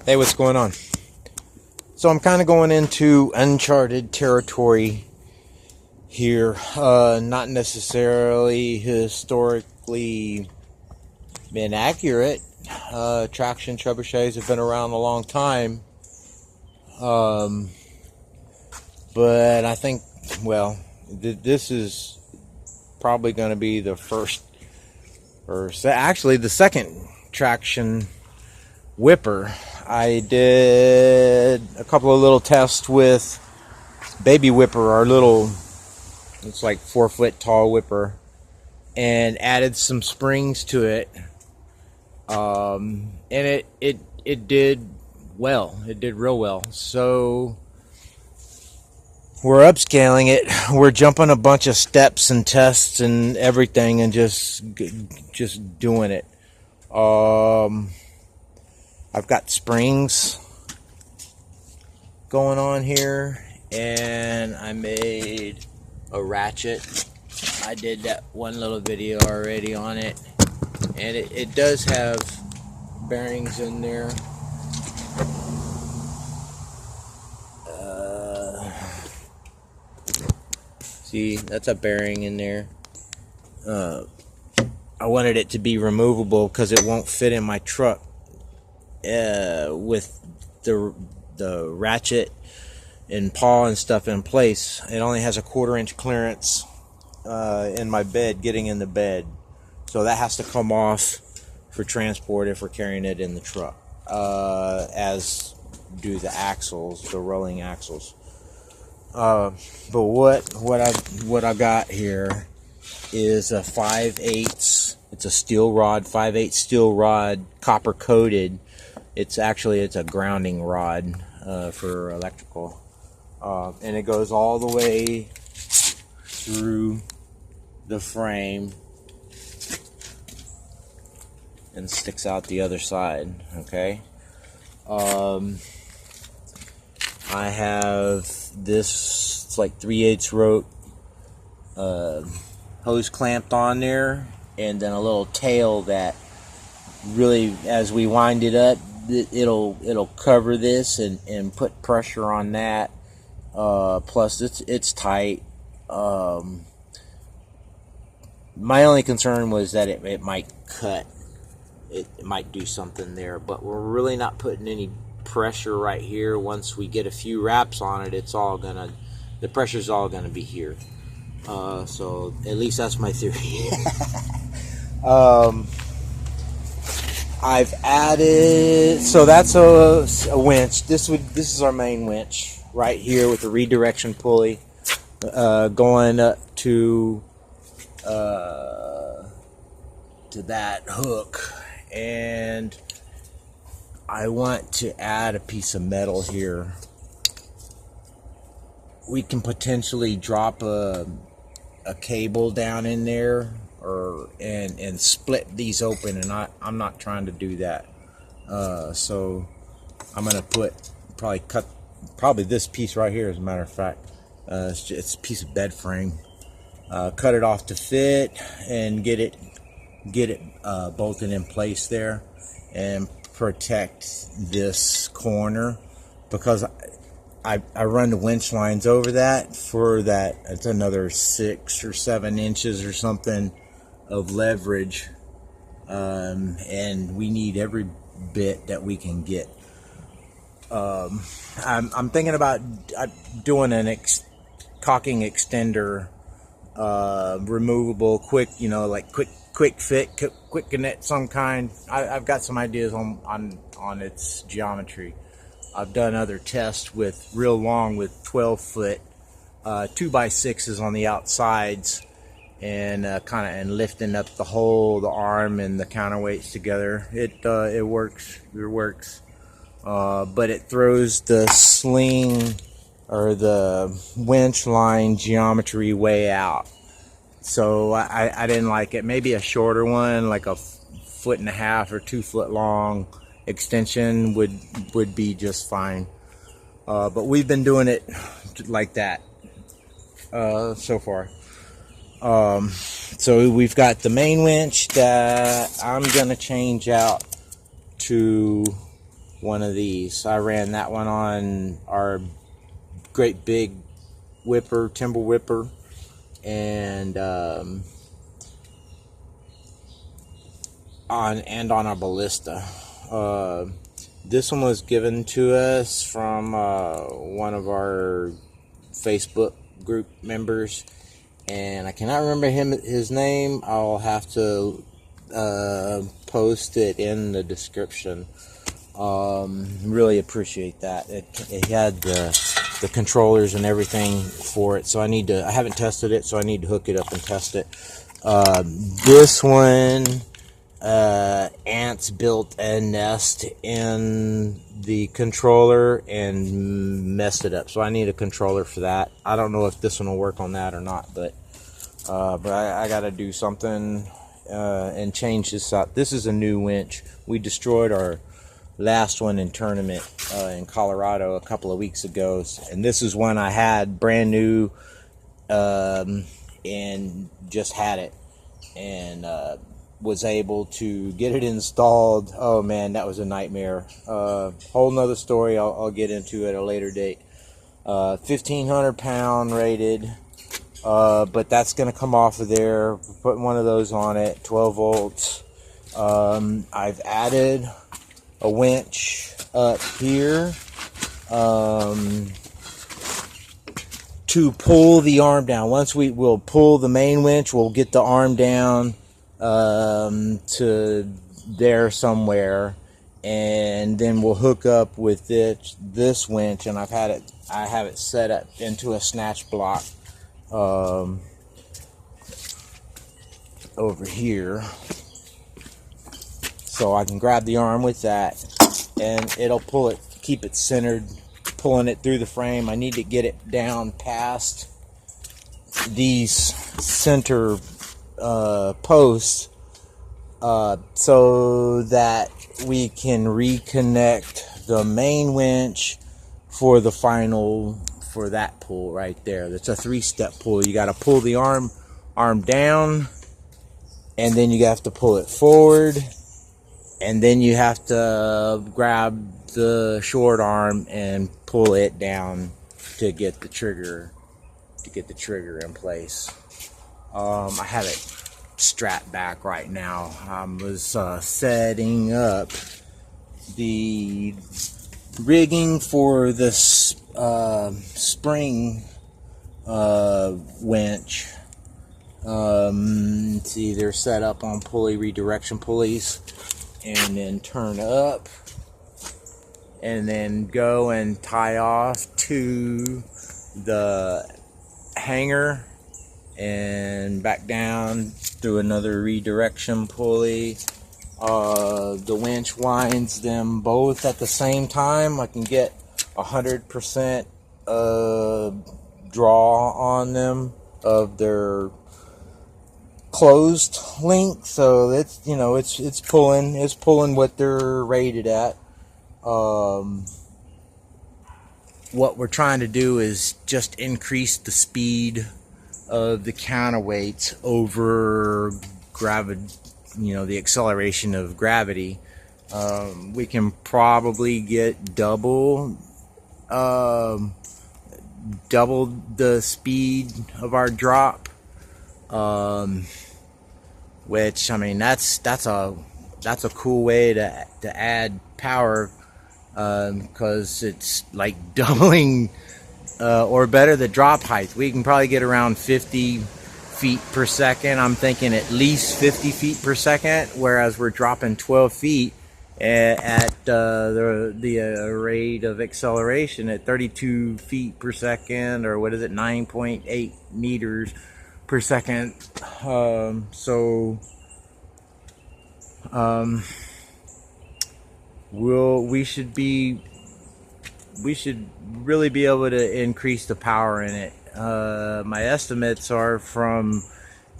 Hey, what's going on? So I'm kind of going into uncharted territory here. Not necessarily historically inaccurate. Traction trebuchets have been around a long time. But I think, well, this is probably going to be the first, or actually the second traction whipper. I did a couple of little tests with Baby Whipper, our little, it's like 4 foot tall whipper, and added some springs to it. And it did well. It did real well. So we're upscaling it. We're jumping a bunch of steps and tests and everything, and just doing it. I've got springs going on here, and I made a ratchet. I did that one little video already on it, and it does have bearings in there. See, that's a bearing in there. I wanted it to be removable because it won't fit in my truck. With the ratchet and paw and stuff in place, it only has a 1/4 inch clearance in my bed, getting in the bed, so that has to come off for transport if we're carrying it in the truck, as do the axles, the rolling axles. But what I got here is a 5/8. It's a steel rod, 5/8 steel rod, copper coated. It's a grounding rod for electrical, and it goes all the way through the frame and sticks out the other side. Okay. I have this, it's like 3/8 rope hose clamped on there, and then a little tail that really, as we wind it up, it'll cover this and put pressure on that. Plus it's tight. My only concern was that it might cut. It might do something there, but we're really not putting any pressure right here. Once we get a few wraps on it, the pressure's all gonna be here. So at least that's my theory. I've added, so that's a winch. This is our main winch right here with the redirection pulley going up to that hook, and I want to add a piece of metal here. We can potentially drop a cable down in there, and split these open, and I'm not trying to do that. So I'm gonna cut this piece right here, as a matter of fact. It's a piece of bed frame. Cut it off to fit and get it bolted in place there, and protect this corner, because I run the winch lines over that. For that, it's another 6 or 7 inches or something of leverage, and we need every bit that we can get. I'm thinking about doing an caulking extender, removable, quick, like quick fit, quick connect, some kind. I've got some ideas on its geometry. I've done other tests with real long, with 12 foot 2x6s on the outsides, and and lifting up the arm and the counterweights together. It works. But it throws the sling or the winch line geometry way out. So I didn't like it. Maybe a shorter one, like a 1.5 or 2 foot long extension would be just fine. But we've been doing it like that so far. So we've got the main winch that I'm gonna change out to one of these. I ran that one on our great big Whipper, timber Whipper, and on our Ballista. This one was given to us from one of our Facebook group members, and I cannot remember his name. I'll have to post it in the description. Really appreciate that. It had the controllers and everything for it, so I haven't tested it, so I need to hook it up and test it. This one, ants built a nest in the controller and messed it up, so I need a controller for that. I don't know if this one will work on that or not, but I gotta do something and change this out. This is a new winch. We destroyed our last one in tournament in Colorado a couple of weeks ago, and this is one I had brand new and just had it, and was able to get it installed. Oh man, that was a nightmare. Whole nother story I'll get into at a later date. 1,500 pound rated, but that's gonna come off of there. We're putting one of those on it, 12 volts. I've added a winch up here to pull the arm down. Once we'll pull the main winch, we'll get the arm down to there somewhere, and then we'll hook up with this winch, and I have it set up into a snatch block over here, so I can grab the arm with that, and it'll pull it, keep it centered, pulling it through the frame. I need to get it down past these center posts so that we can reconnect the main winch for the final, for that pull right there. That's a 3-step pull. You got to pull the arm down, and then you have to pull it forward, and then you have to grab the short arm and pull it down to get the trigger in place. I have it strapped back right now. I was setting up the rigging for this spring winch. It's either set up on pulley redirection pulleys and then turn up and then go and tie off to the hanger and back down through another redirection pulley. The winch winds them both at the same time. I can get 100% draw on them of their closed length, so it's, you know, it's pulling what they're rated at. What we're trying to do is just increase the speed of the counterweights over gravity, you know, the acceleration of gravity. We can probably get double the speed of our drop, which, I mean, that's a cool way to add power, because it's like doubling or better the drop height. We can probably get around 50 feet per second. I'm thinking at least 50 feet per second, whereas we're dropping 12 feet at the rate of acceleration at 32 feet per second, or what is it, 9.8 meters per second. We should really be able to increase the power in it. My estimates are from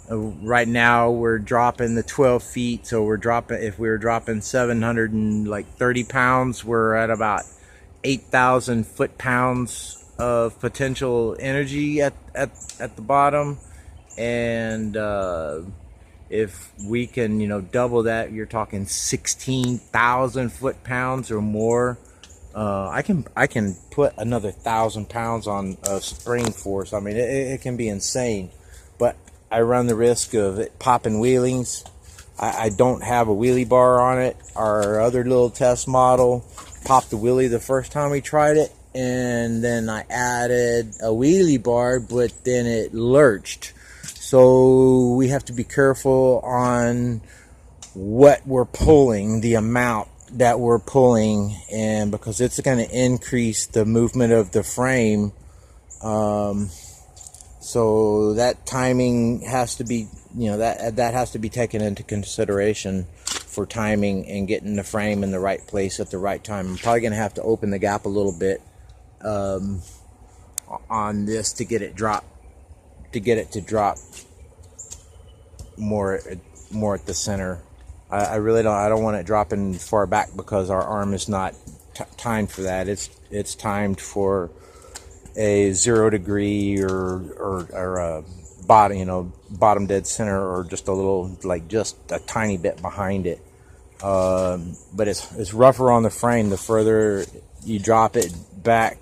right now we're dropping the 12 feet, so if we were dropping 730 pounds, we're at about 8,000 foot-pounds of potential energy at the bottom, and if we can, you know, double that, you're talking 16,000 foot-pounds or more. I can put another 1,000 pounds on a spring force. I mean, it can be insane, but I run the risk of it popping wheelings. I don't have a wheelie bar on it. Our other little test model popped the wheelie the first time we tried it, and then I added a wheelie bar, but then it lurched. So we have to be careful on what we're pulling, the amount that we're pulling, and because it's going to increase the movement of the frame. So that timing has to be, you know, that has to be taken into consideration for timing and getting the frame in the right place at the right time. I'm probably going to have to open the gap a little bit on this to get it to drop more at the center. I really don't want it dropping far back because our arm is not timed for that. It's timed for a 0 degree or a bottom, you know, bottom dead center, or just a little, like just a tiny bit behind it. But it's rougher on the frame. The further you drop it back,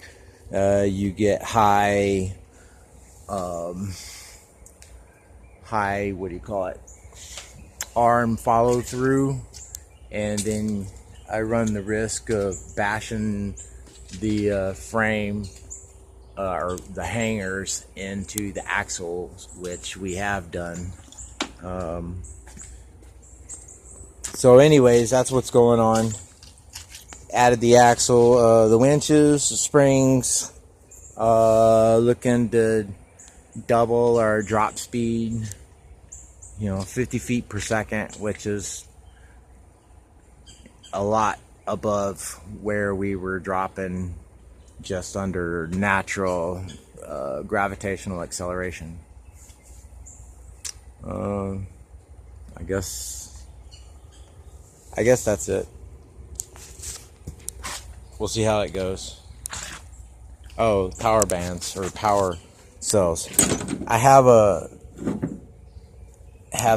you get high, what do you call it? Arm follow through, and then I run the risk of bashing the frame or the hangers into the axles, which we have done. So anyways, that's what's going on. Added the axle, the winches, the springs, looking to double our drop speed, you know, 50 feet per second, which is a lot above where we were dropping just under natural gravitational acceleration. I guess that's it. We'll see how it goes. Oh, power bands or power cells. I have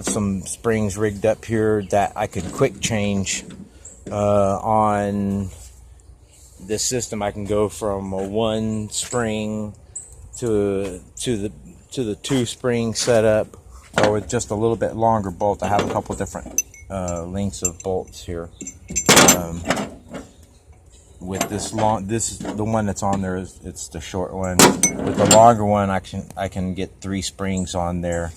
some springs rigged up here that I could quick change on this system. I can go from a 1 spring to the 2 spring setup, or with just a little bit longer bolt. I have a couple different lengths of bolts here. With this is the one that's on there. It's the short one. With the longer one, I can get 3 springs on there.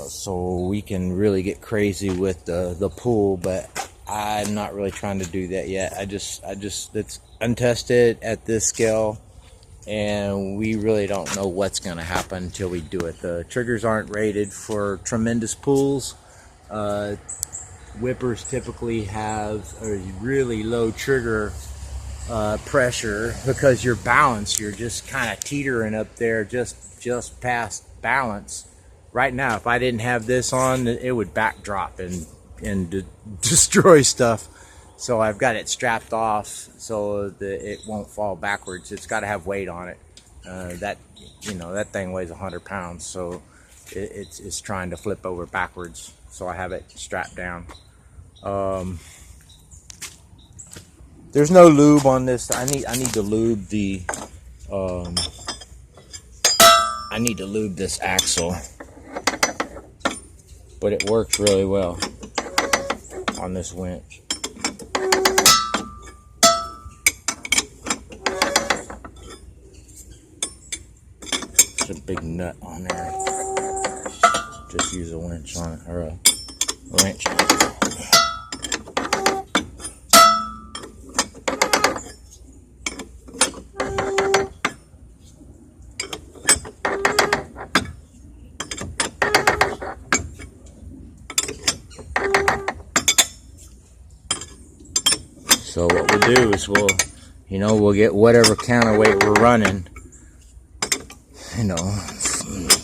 So we can really get crazy with the pull, but I'm not really trying to do that yet. It's untested at this scale, and we really don't know what's going to happen until we do it. The triggers aren't rated for tremendous pulls. Whippers typically have a really low trigger pressure because you're balanced. You're just kind of teetering up there, just past balance. Right now, if I didn't have this on, it would backdrop and destroy stuff. So I've got it strapped off so that it won't fall backwards. It's got to have weight on it. That thing weighs 100 pounds, so it's trying to flip over backwards. So I have it strapped down. There's no lube on this. I need to lube the I need to lube this axle, but it works really well on this winch. There's a big nut on there. Just use a winch on it, or a wrench. So what we'll do is we'll get whatever counterweight we're running,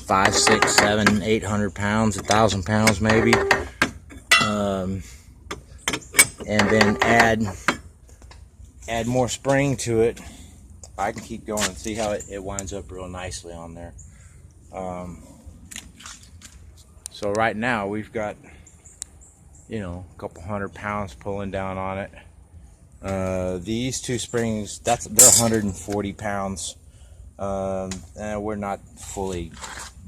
5, 6, 7, 800 pounds, 1,000 pounds maybe, and then add more spring to it. I can keep going and see how it winds up real nicely on there. So right now we've got, you know, a couple 100 pounds pulling down on it. These two springs, they're 140 pounds. And we're not fully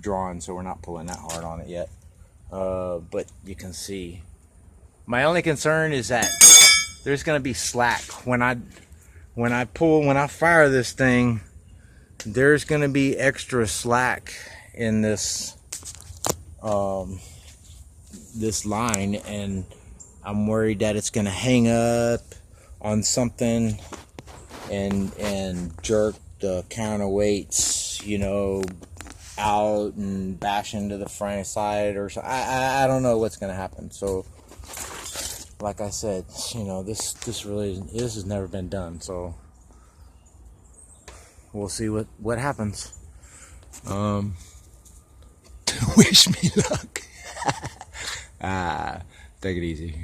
drawn, so we're not pulling that hard on it yet. But you can see. My only concern is that there's gonna be slack when I fire this thing. There's gonna be extra slack in this this line, and I'm worried that it's gonna hang up on something and jerk the counterweights, you know, out and bash into the front side or so. I don't know what's gonna happen. So like I said, you know, this has never been done, so we'll see what happens. Wish me luck. Take it easy.